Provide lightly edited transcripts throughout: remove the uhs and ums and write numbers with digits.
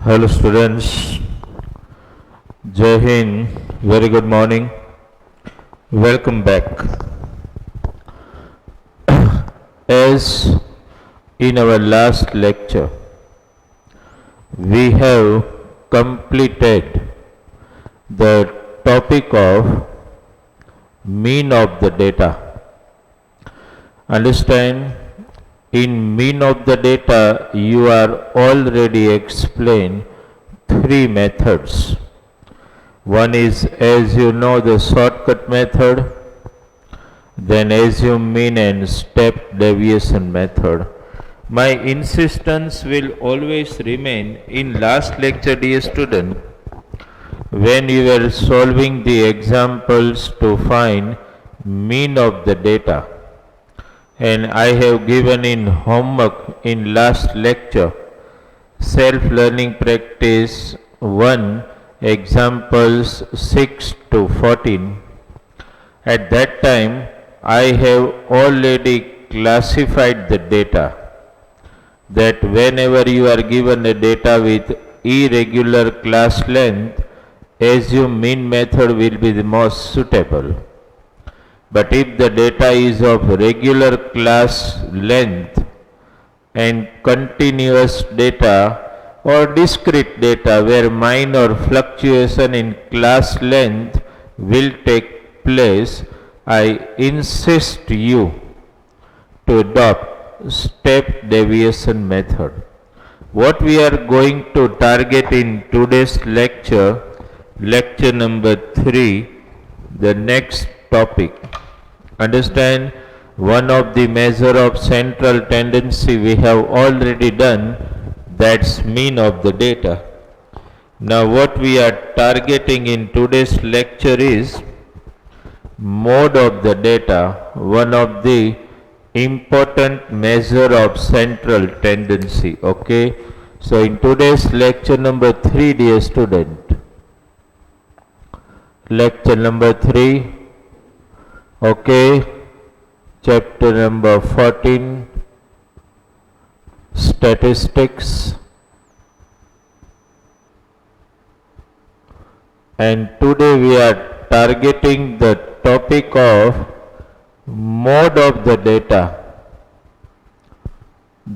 Hello students, Jai Hind, very good morning, welcome back. As in our last lecture, we have completed the topic of mean of the data. Understand, in mean of the data, you are already explained three methods. One is, as you know, the shortcut method, then assume mean and step deviation method. My insistence will always remain in last lecture, dear student, when you were solving the examples to find mean of the data. And I have given in homework in last lecture, self-learning practice 1, examples 6 to 14. At that time, I have already classified the data, that whenever you are given a data with irregular class length, assume mean method will be the most suitable. But if the data is of regular class length and continuous data or discrete data where minor fluctuation in class length will take place, I insist you to adopt step deviation method. What we are going to target in today's lecture, lecture number 3, the next topic. Understand, one of the measure of central tendency we have already done, that's mean of the data. Now what we are targeting in today's lecture is mode of the data, one of the important measure of central tendency. Okay, so in today's lecture number 3, dear student, lecture number 3, okay, chapter number 14, statistics, and today we are targeting the topic of mode of the data.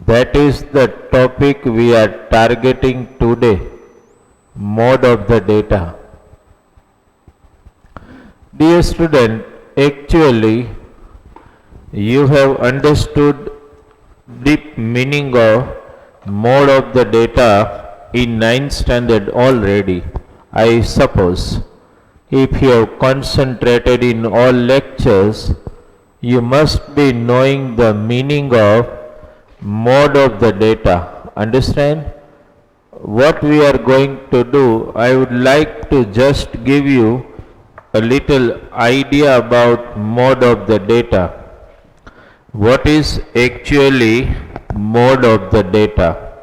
That is the topic we are targeting today, mode of the data. Dear student, actually you have understood the meaning of mode of the data in 9th standard already, I suppose. If you have concentrated in all lectures, you must be knowing the meaning of mode of the data. Understand? What we are going to do, I would like to just give you a little idea about mode of the data. What is actually mode of the data?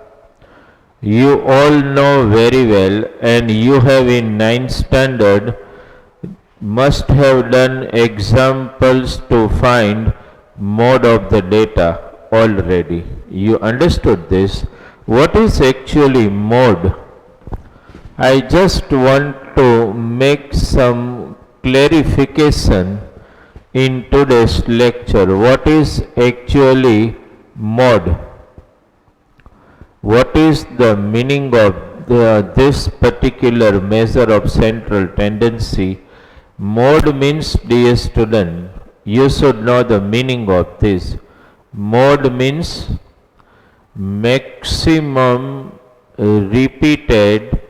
You all know very well, and you have in 9th standard must have done examples to find mode of the data already. You understood this. What is actually mode? I just want to make some clarification in today's lecture. What is actually mode? What is the meaning of this particular measure of central tendency? Mode means, dear student, you should know the meaning of this. Mode means maximum repeated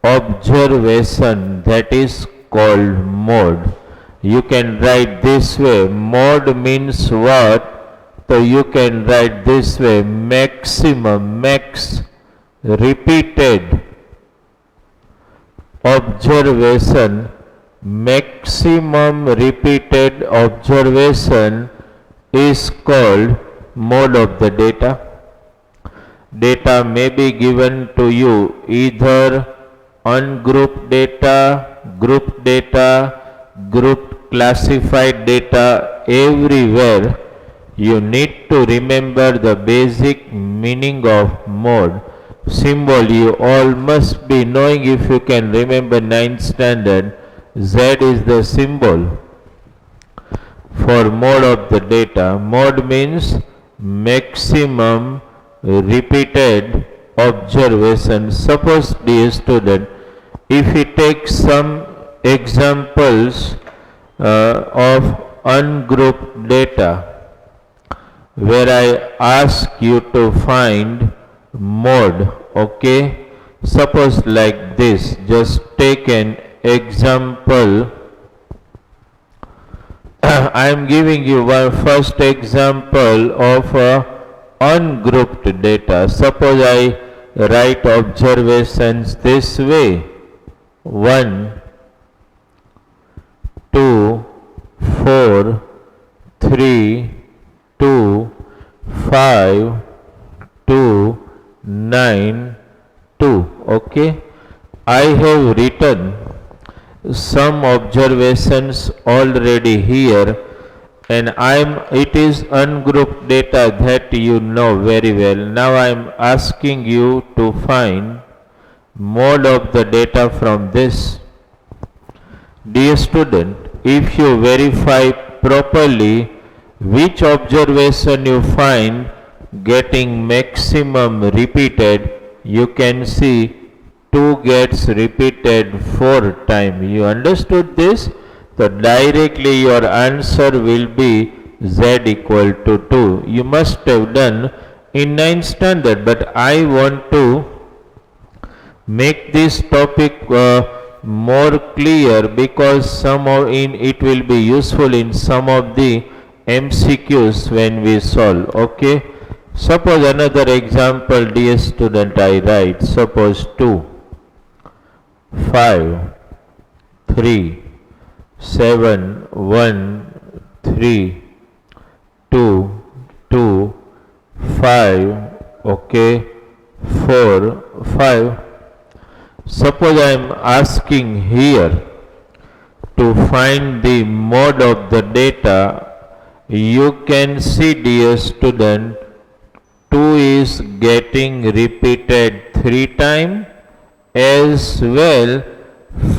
observation, that is called mode. You can write this way, mode means what? So you can write this way, maximum, max, repeated observation, maximum repeated observation is called mode of the data. Data may be given to you either ungrouped data, grouped data, grouped classified data, everywhere you need to remember the basic meaning of mode. symbol you all must be knowing if you can remember 9th standard. Z is the symbol for mode of the data. Mode means maximum repeated observation. Suppose, dear student, if we take some examples of ungrouped data, where I ask you to find mode, okay? Suppose like this, just take an example. I am giving you one first example of ungrouped data. Suppose I write observations this way: 1, 2, 4, 3, 2, 5, 2, 9, 2. Okay, I have written some observations already here, and it is ungrouped data that you know very well. Now I am asking you to find mode of the data from this. Dear student, if you verify properly which observation you find getting maximum repeated, you can see 2 gets repeated 4 times. You understood this? So directly your answer will be Z equal to 2. You must have done in 9th standard, but I want to make this topic more clear, because it will be useful in some of the MCQs when we solve. Okay, suppose another example, dear student, I write. Suppose 2, 5, 3, 7, 1, 3, 2, 2, 5, okay, 4, 5. Suppose I am asking here to find the mode of the data. You can see, dear student, 2 is getting repeated 3 times, as well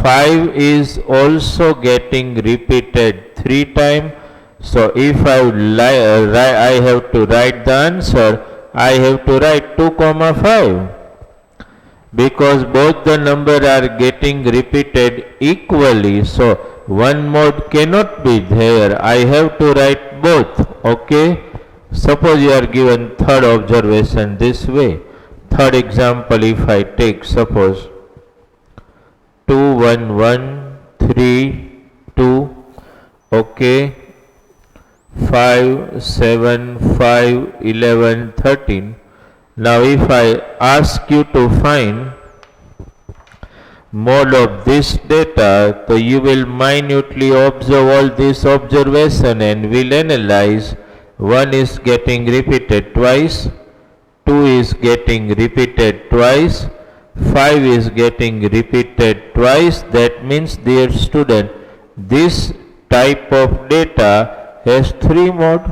5 is also getting repeated 3 times. So if I have to write the answer, I have to write 2, 5, because both the numbers are getting repeated equally. So one mode cannot be there. I have to write both. Okay. Suppose you are given third observation this way. Third example, if I take, suppose 2, 1, 1, 3, 2, okay, 5, 7, 5, 11, 13. Now if I ask you to find mode of this data, so you will minutely observe all this observation and will analyze. 1 is getting repeated twice, 2 is getting repeated twice, 5 is getting repeated twice. That means, dear student, this type of data has 3 modes.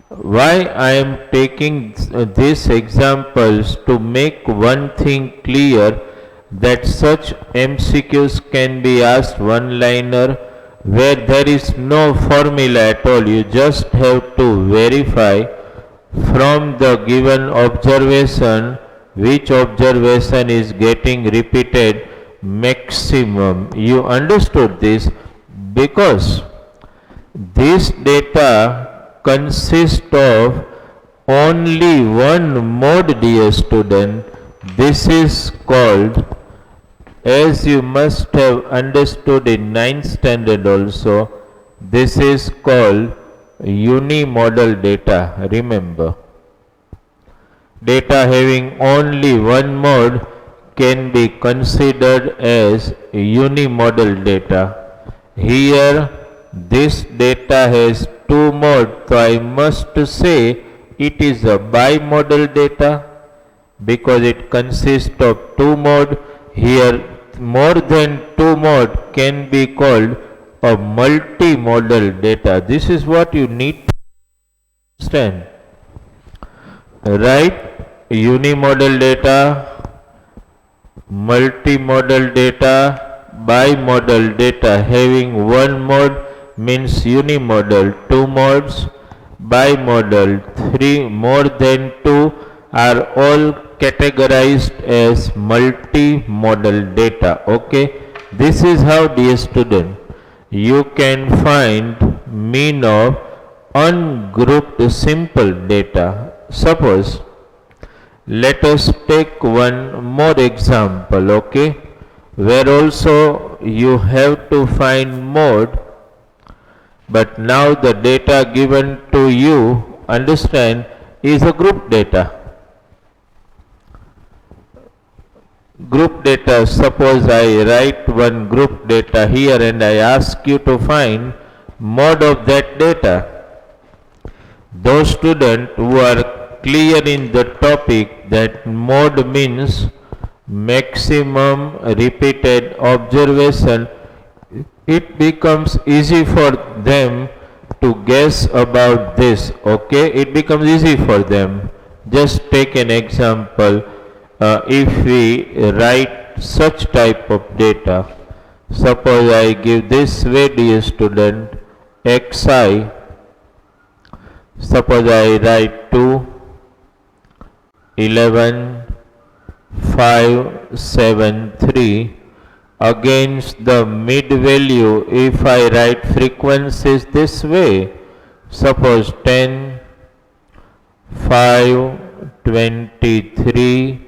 Why I am taking these examples? To make one thing clear, that such MCQs can be asked one-liner where there is no formula at all. You just have to verify from the given observation which observation is getting repeated maximum. You understood this? Because this data consists of only one mode, dear student. This is called, as you must have understood in 9th standard also, this is called unimodal data. Remember, data having only one mode can be considered as unimodal data. Here this data has 2 modes, so I must say it is a bimodal data, because it consists of 2 modes. Here more than 2 modes can be called a multimodal data. This is what you need to understand, right? unimodal data, multimodal data, bimodal data. Having one mode means unimodal, two modes, bimodal, three, more than two are all categorized as multimodal data. Okay, this is how, dear student, you can find mean of ungrouped simple data. Suppose, let us take one more example, okay, where also you have to find mode, but now the data given to you, understand, is a group data. Group data, suppose I write one group data here and I ask you to find mode of that data. Those students who are clear in the topic that mode means maximum repeated observation, it becomes easy for them to guess about this. Okay, it becomes easy for them. Just take an example. If we write such type of data, suppose I give this way, dear student, xi, suppose I write 2, 11, 5, 7, 3, against the mid value, if I write frequencies this way, suppose 10, 5, 23,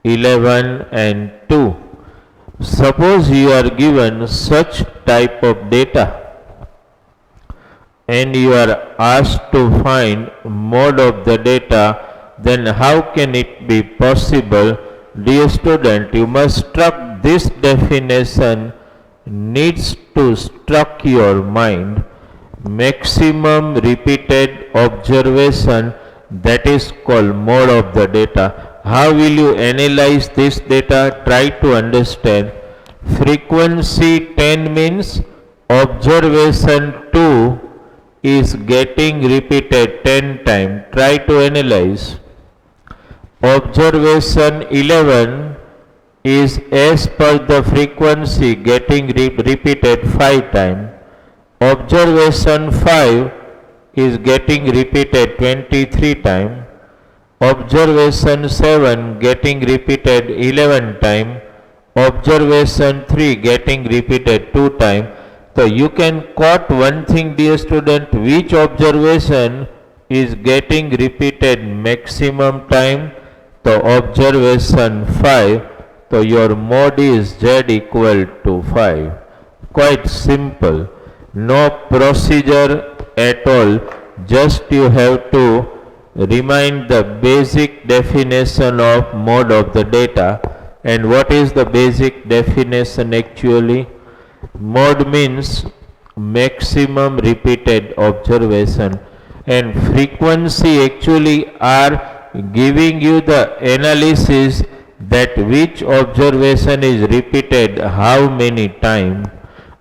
11 and 2. Suppose you are given such type of data and you are asked to find mode of the data, then how can it be possible? Dear student, you must struck this definition, needs to struck your mind. Maximum repeated observation, that is called mode of the data. How will you analyze this data? Try to understand. Frequency 10 means observation 2 is getting repeated 10 times. Try to analyze. Observation 11 is as per the frequency getting repeated 5 times. Observation 5 is getting repeated 23 times. Observation 7 getting repeated 11 times. Observation 3 getting repeated 2 times. So you can quote one thing, dear student, which observation is getting repeated maximum time. So observation 5. So your mode is Z equal to 5. Quite simple. No procedure at all. Just you have to remind the basic definition of mode of the data. And what is the basic definition actually? Mode means maximum repeated observation, and frequency actually are giving you the analysis that which observation is repeated how many times.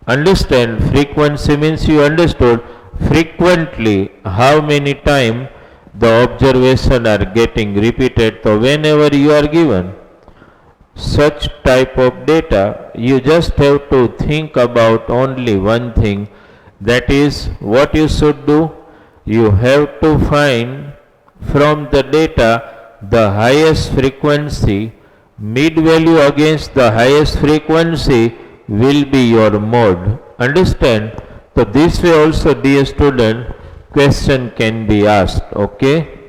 Understand, frequency means you understood frequently how many times the observation are getting repeated. So whenever you are given such type of data, you just have to think about only one thing, that is what you should do. You have to find from the data the highest frequency, mid value against the highest frequency will be your mode. Understand? So this way also, dear student, question can be asked. Okay,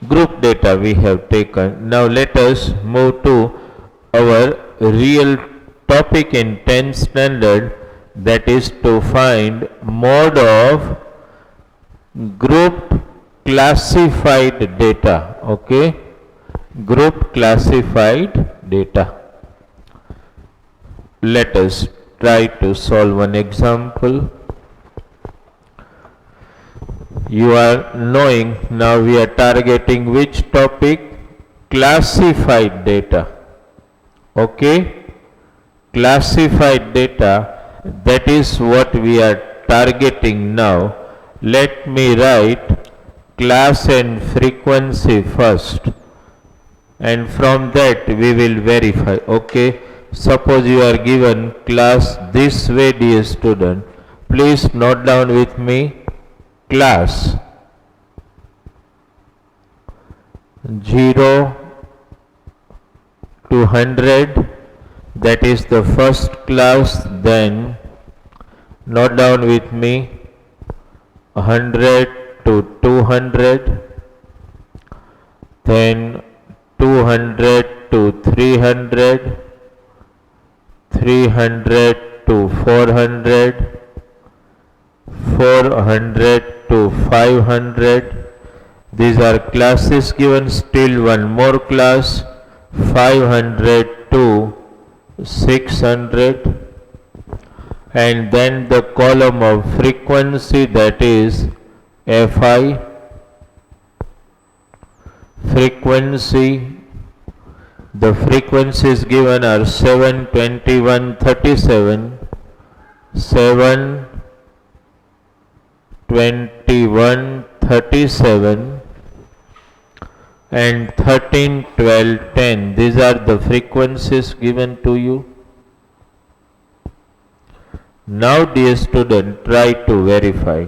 group data we have taken. Now let us move to our real topic in 10th standard, that is to find mode of grouped classified data. Okay, grouped classified data. Let us try to solve one example. You are knowing now we are targeting which topic? Classified data. Okay, classified data, that is what we are targeting now. Let me write class and frequency first, and from that we will verify. Okay, suppose you are given class this way, dear student. Please note down with me, class 0 to 100, that is the first class. Then note down with me, 100 to 200, then 200 to 300, 300 to 400, 400 to 500. These are classes given. Still one more class, 500 to 600. And then the column of frequency, that is Fi, frequency. The frequencies given are 7, 21, 37, 7, 21, 37, and 13, 12, 10. These are the frequencies given to you. Now, dear student, try to verify.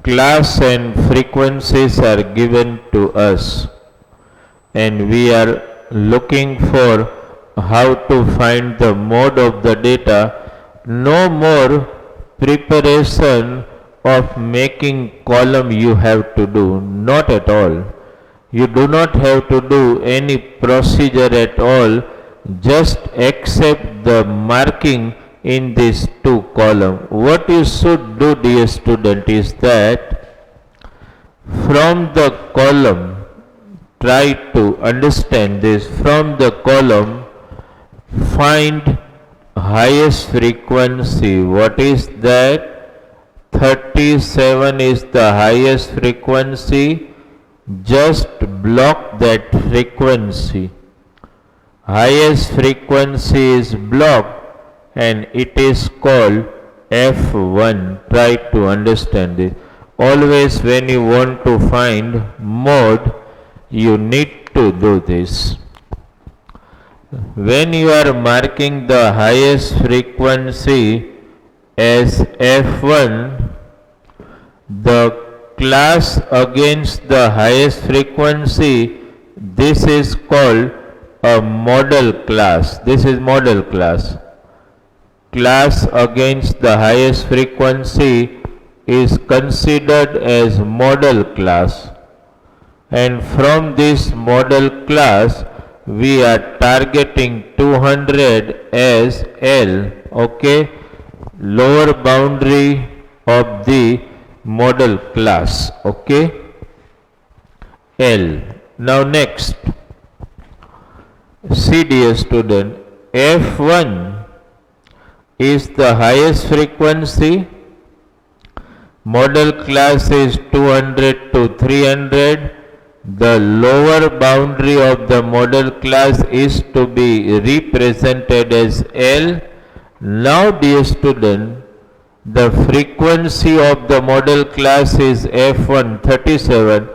Class and frequencies are given to us, and we are looking for how to find the mode of the data. No more preparation of making column you have to do, not at all. You do not have to do any procedure at all. Just accept the marking in these two columns. What you should do, dear student, is that from the column, try to understand this, from the column find highest frequency. What is that? 37 is the highest frequency. Just block that frequency. Highest frequency is blocked and it is called F1. Try to understand this. Always when you want to find mode, you need to do this. When you are marking the highest frequency as F1, the class against the highest frequency, this is called a model class. This is model class. Class against the highest frequency is considered as model class, and from this model class we are targeting 200 as L. Okay, lower boundary of the model class. Okay, L. Now next, see dear student, F1 is the highest frequency. Model class is 200 to 300. The lower boundary of the model class is to be represented as L. Now dear student, the frequency of the model class is F1 37.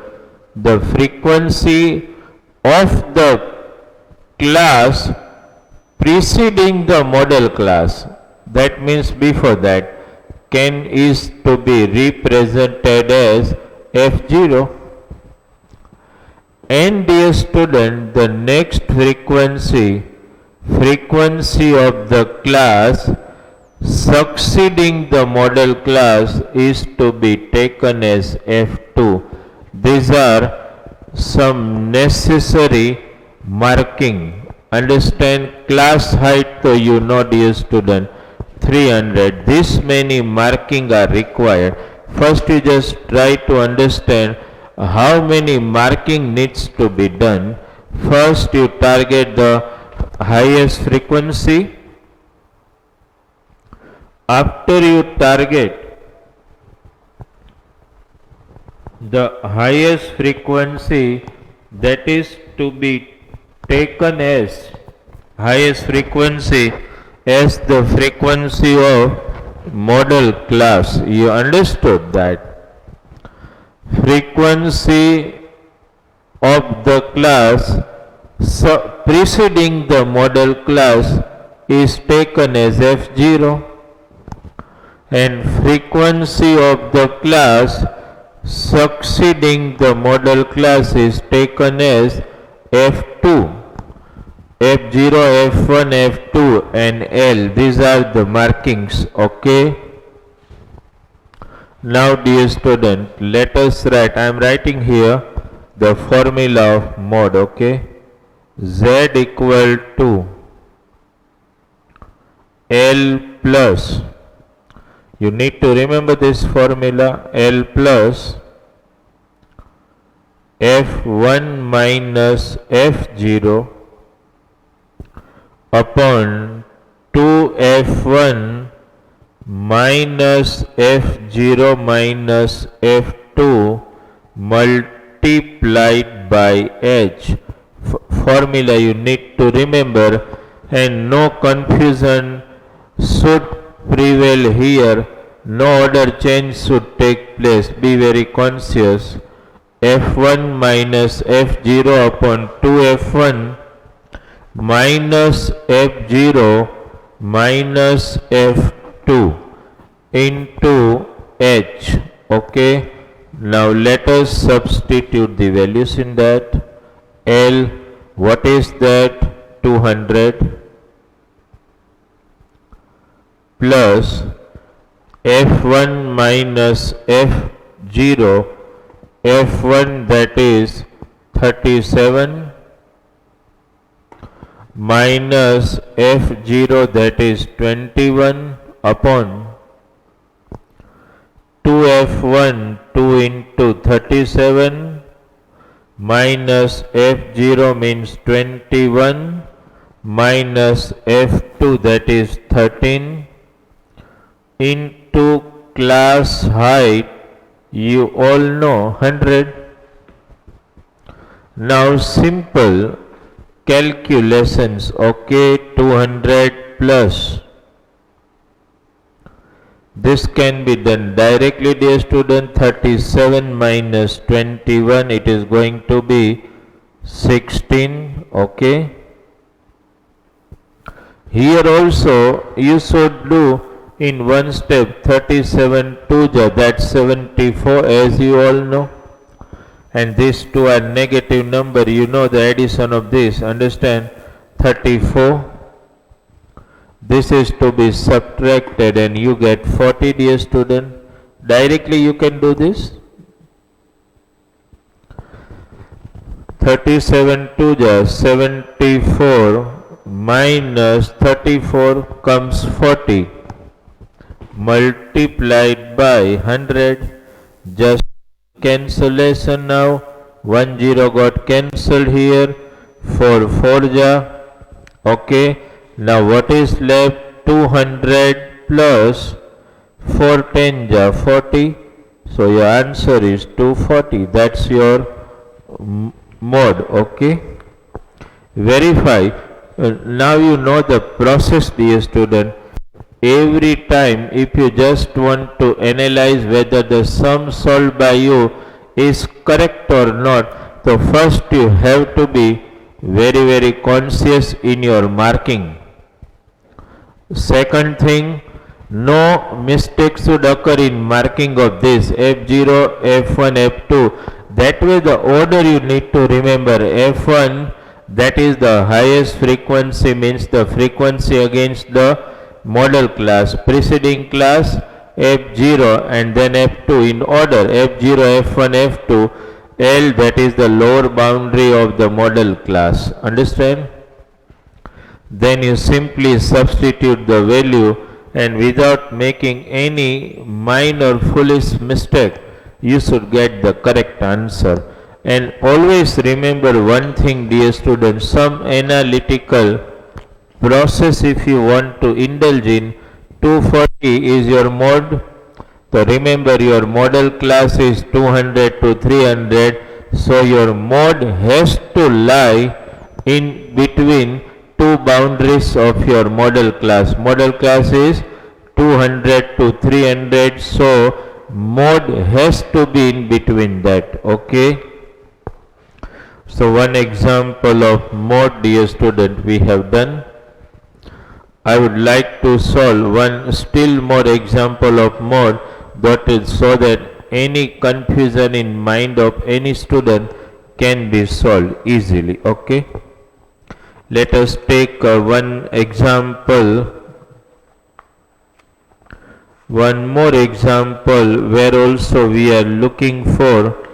The frequency of the class preceding the model class, that means before that, is to be represented as F0. And dear student, the next frequency of the class succeeding the model class is to be taken as F2. These are some necessary marking. Understand, class height, so you know dear student, 300. This many marking are required. First you just try to understand how many marking needs to be done. First you target the highest frequency. After you target the highest frequency, that is to be taken as highest frequency as the frequency of model class. You understood that? frequency of the class preceding the model class is taken as f0, and frequency of the class succeeding the model class is taken as f2. f0, f1, f2 and L, these are the markings. Okay. Now dear student, let us write, I am writing here the formula of mod. Okay. Z equal to L plus, you need to remember this formula, L plus F1 minus F0 upon 2F1 minus F0 minus F2 multiplied by H. Formula you need to remember, and no confusion should prevail here. No order change should take place. Be very conscious. F1 minus F0 upon 2F1 minus F0 minus F2 into H. Okay. Now let us substitute the values in that. L, what is that? 200 plus F1 minus F0, F1 that is 37 minus F0 that is 21 upon 2F1, 2 into 37 minus F0 means 21 minus F2 that is 13 into class height, you all know 100. Now simple calculations. Okay, 200 plus, this can be done directly dear student. 37 minus 21, it is going to be 16. Okay, here also you should do in one step. 37 2 that's 74 as you all know, and these two are negative number, you know the addition of this, understand. 34, this is to be subtracted and you get 40 dear student. Directly you can do this. 37 2 74 minus 34 comes 40 multiplied by 100. Just cancellation now. 1 0 got cancelled here. 4 4 okay. Now what is left? 200 plus 4 10 40. So your answer is 240. That's your mod. Okay. Verify. Now you know the process dear student. Every time if you just want to analyze whether the sum solved by you is correct or not, so first you have to be very conscious in your marking. Second thing, no mistake should occur in marking of this F0, F1, F2. That way the order you need to remember. F1, that is the highest frequency, means the frequency against the model class, preceding class F0 and then F2 in order. F0, F1, F2, L that is the lower boundary of the model class. Understand? Then you simply substitute the value, and without making any minor foolish mistake, you should get the correct answer. And always remember one thing dear students, some analytical process if you want to indulge in. 240 is your mod. So remember your model class is 200 to 300. So your mod has to lie in between two boundaries of your model class. Model class is 200 to 300. So mode has to be in between that. Okay. So one example of mode, dear student, we have done. I would like to solve one still more example of mode, that is so that any confusion in mind of any student can be solved easily. Okay. Let us take one example, one more example where also we are looking for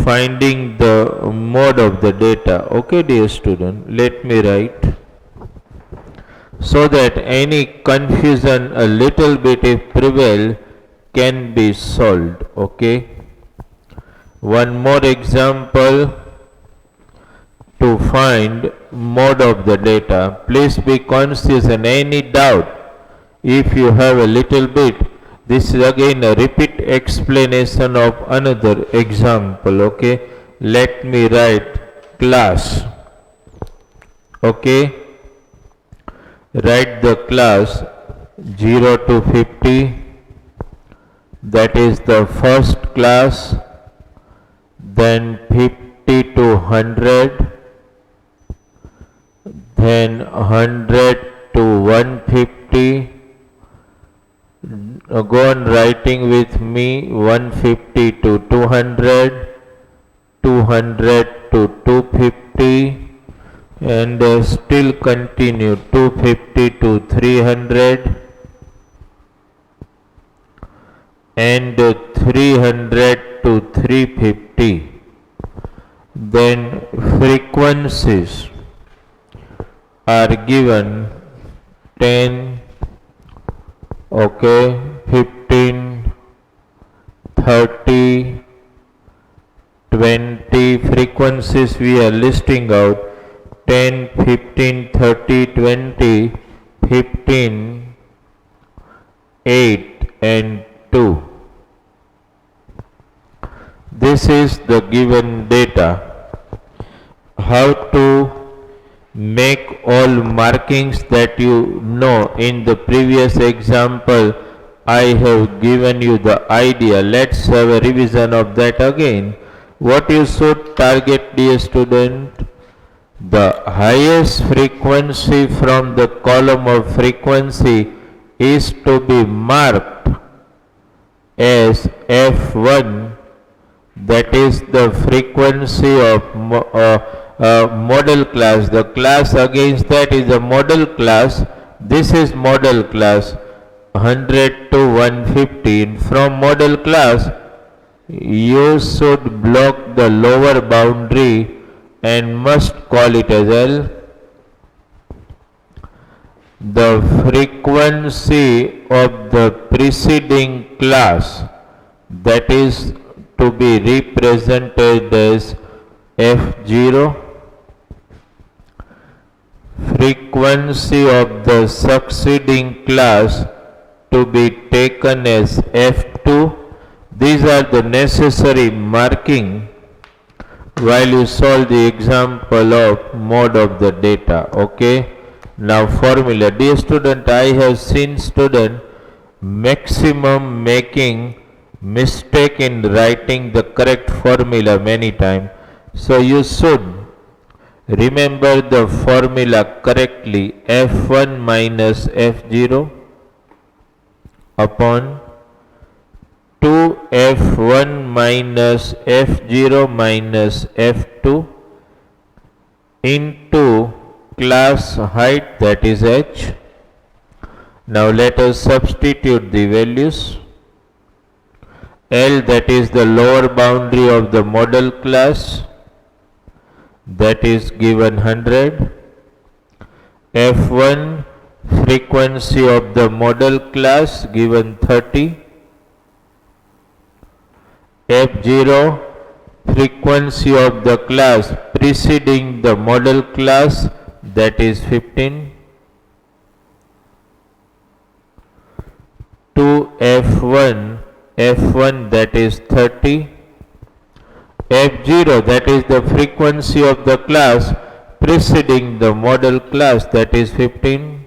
finding the mode of the data. Okay, dear student, let me write so that any confusion a little bit if prevail can be solved. Okay. One more example to find mode of the data. Please be conscious, and any doubt if you have a little bit, this is again a repeat explanation of another example. Okay. Let me write class. Okay. Write the class 0 to 50, that is the first class, then 50 to 100, then 100 to 150, go on writing with me, 150 to 200, 200 to 250, and still continue 250 to 300 and 300 to 350. Then frequencies are given 10, okay, 15, 30, 20 frequencies we are listing out. 10, 15, 30, 20, 15, 8 and 2. This is the given data. How to make all markings that you know in the previous example, I have given you the idea. Let's have a revision of that again. What you should target, dear student? The highest frequency from the column of frequency is to be marked as F1, that is the frequency of model class. The class against that is a model class. This is model class 100 to 150. And from model class you should block the lower boundary and must call it as L. The frequency of the preceding class, that is to be represented as F0. Frequency of the succeeding class to be taken as F2. These are the necessary marking while you solve the example of mode of the data. Okay. Now formula. Dear student, I have seen student maximum making mistake in writing the correct formula many times. So you should remember the formula correctly. F1 minus F0 upon 2F1 minus F0 minus F2 into class height, that is H. Now let us substitute the values. L, that is the lower boundary of the model class, that is given 100. F1, frequency of the model class, given 30. F0, frequency of the class preceding the model class, that is 15. To F1, F1, that is 30. F0, that is the frequency of the class preceding the model class, that is 15.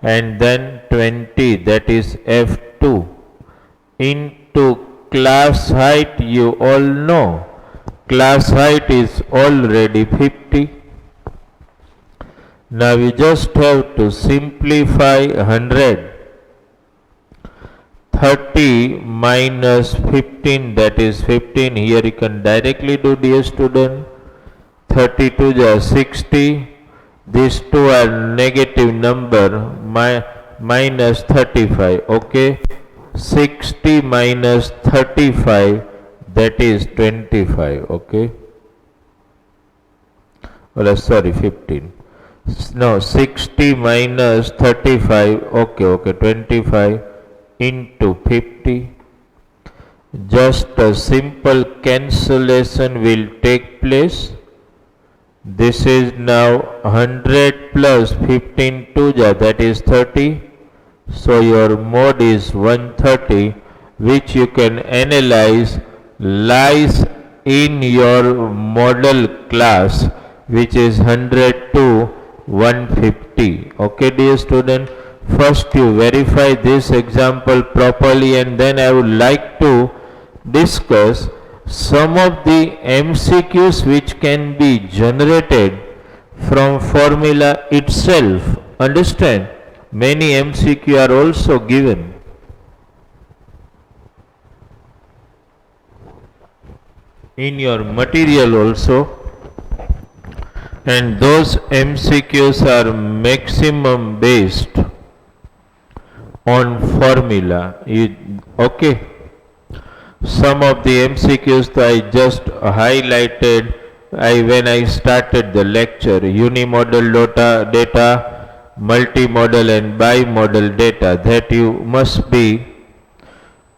And then 20, that is F2. into class height, you all know. Class height is already 50. Now we just have to simplify 100. 30 minus 15, that is 15. Here you can directly do, dear student. 32 is 60. These two are negative number, minus 35. Okay. 60 minus 35, that is 25. Okay. Well, sorry, 15. No, 60 minus 35. Okay, 25 into 50. Just a simple cancellation will take place. This is now 100 plus 15 2, that is 30. So your mode is 130, which you can analyze lies in your model class, which is 100 to 150. Okay, dear student. First you verify this example properly, and then I would like to discuss some of the MCQs which can be generated from formula itself. Understand? Many MCQ are also given. In your material also, and those MCQs are maximum based on formula. Okay. Some of the MCQs I just highlighted when I started the lecture: unimodal data, multimodal and bimodal data, that you must be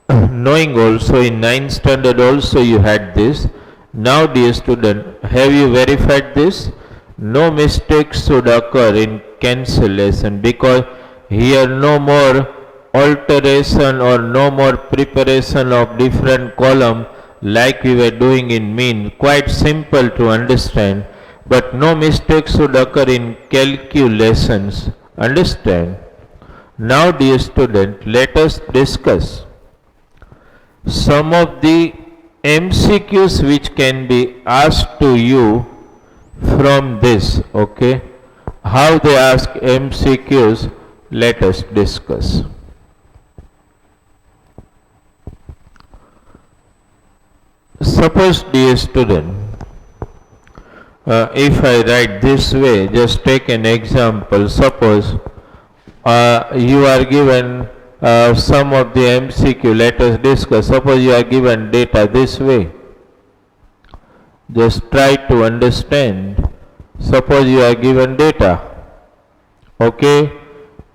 knowing also. In 9th standard also you had this. Now, dear student, have you verified this? No mistakes should occur in cancellation, because here no more alteration or no more preparation of different column like we were doing in mean. Quite simple to understand, but no mistakes should occur in calculations. Understand? Now, dear student, let us discuss some of the MCQs which can be asked to you from this. Okay, how they ask MCQs, let us discuss. Suppose, dear student, if I write this way, just take an example. Suppose you are given some of the MCQ, let us discuss. Suppose you are given data this way. Just try to understand. Suppose you are given data. Okay,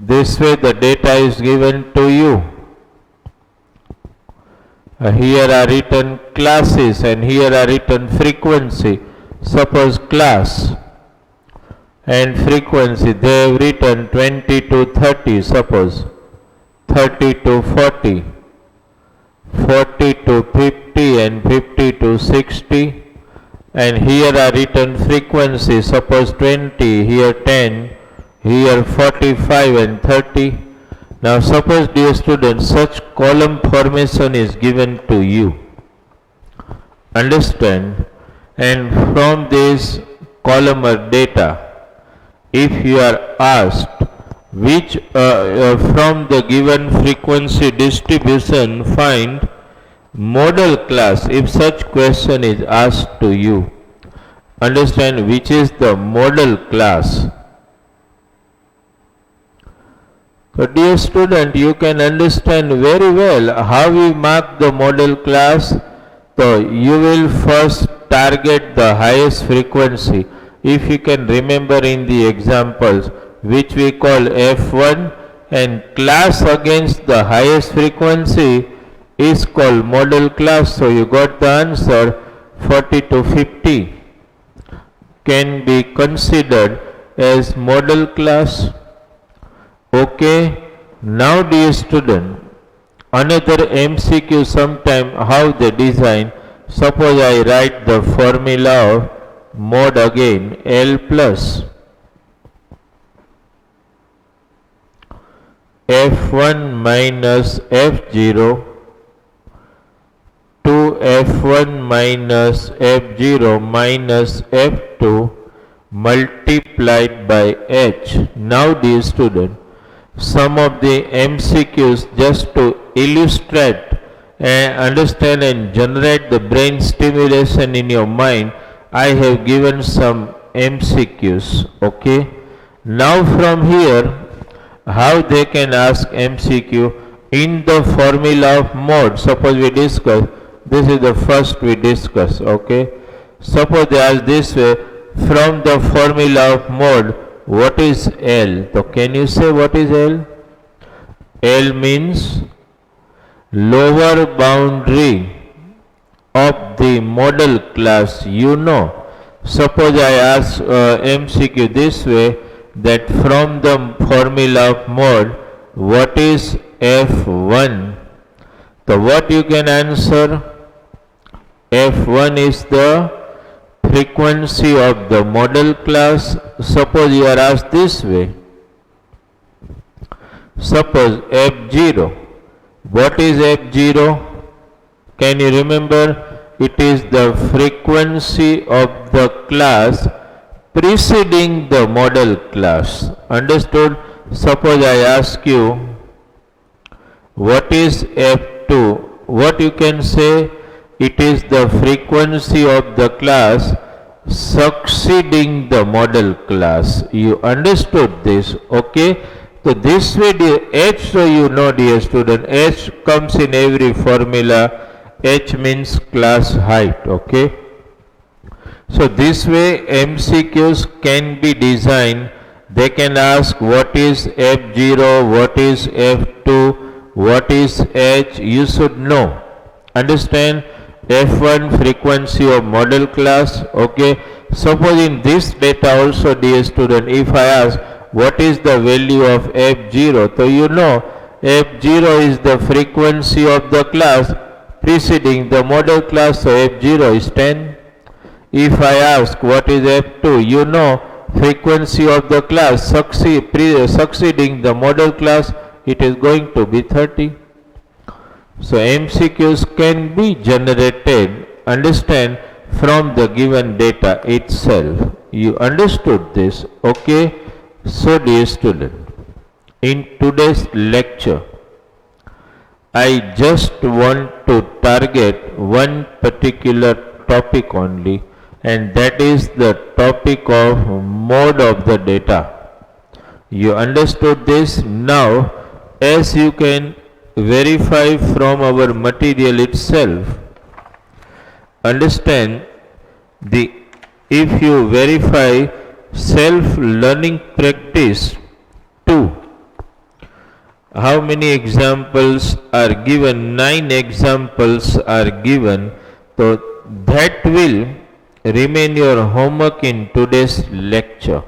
this way the data is given to you. Here are written classes and here are written frequency. Suppose class and frequency, they have written 20 to 30, suppose 30 to 40, 40 to 50 and 50 to 60. And here are written frequency, suppose 20, here 10, here 45 and 30. Now suppose, dear students, such column formation is given to you. Understand? And from this column or data, if you are asked which from the given frequency distribution find model class, if such question is asked to you, understand which is the model class. So, dear student, you can understand very well how we mark the model class. So, you will first target the highest frequency. If you can remember in the examples, which we call F1, and class against the highest frequency is called model class. So, you got the answer. 40 to 50 can be considered as model class. Okay, now, dear student, another MCQ sometime how they design. Suppose I write the formula of mode again, L plus F1 minus F0 f1 minus f0 minus f2 multiplied by h. Now dear student, some of the MCQs just to illustrate and understand and generate the brain stimulation in your mind, I have given some MCQs. Okay. Now from here, how they can ask MCQ in the formula of mode. Suppose we discuss, this is the first we discuss. Okay. Suppose they ask this way, from the formula of mode, what is L? So can you say what is L? L means lower boundary of the model class, you know. Suppose I ask MCQ this way, that from the formula of mode, what is F1? So what you can answer? F1 is the frequency of the model class. Suppose you are asked this way. Suppose F0. What is F0? Can you remember? It is the frequency of the class preceding the model class. Understood? Suppose I ask you, what is F2? What you can say? It is the frequency of the class succeeding the model class. You understood this? Okay. So this way H, so you know dear student, H comes in every formula. H means class height. Okay. So this way MCQs can be designed. They can ask what is F0, what is F2, what is H, you should know. Understand? F1 frequency of model class. Okay. Suppose in this data also dear student, if I ask what is the value of F0, so you know F0 is the frequency of the class preceding the model class, so F0 is 10. If I ask what is F2, you know frequency of the class succeeding the model class, it is going to be 30. So MCQs can be generated, understand, from the given data itself. You understood this? Okay. So dear student, in today's lecture, I just want to target one particular topic only, and that is the topic of mode of the data. You understood this? Now, as you can verify from our material itself, understand, if you verify self-learning practice 2, how many examples are given? 9 examples are given. So that will remain your homework in today's lecture.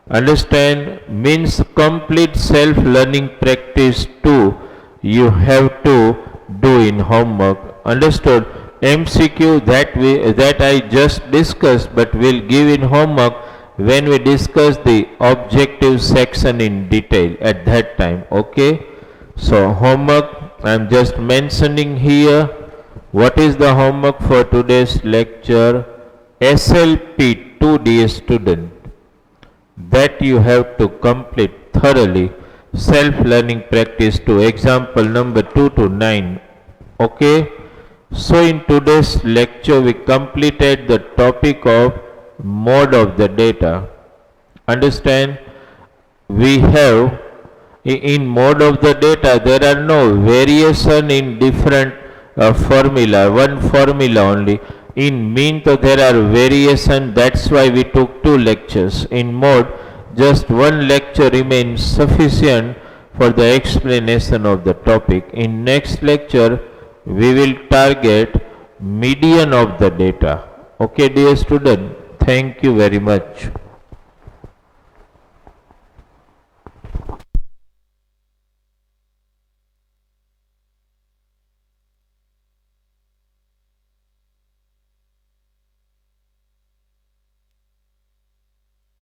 Understand? Means complete self-learning practice 2 you have to do in homework. Understood? MCQ that I just discussed, but will give in homework when we discuss the objective section in detail at that time. Okay. So homework I am just mentioning here. What is the homework for today's lecture? SLP 2 dear student, that you have to complete thoroughly. Self-learning practice 2, example number 2 to 9. Okay. So in today's lecture we completed the topic of mode of the data. Understand? We have in mode of the data there are no variation in different formula, one formula only. In mean, so there are variation, that's why we took 2 lectures. In mode, just 1 lecture remains sufficient for the explanation of the topic. In next lecture we will target median of the data. Okay dear student, thank you very much.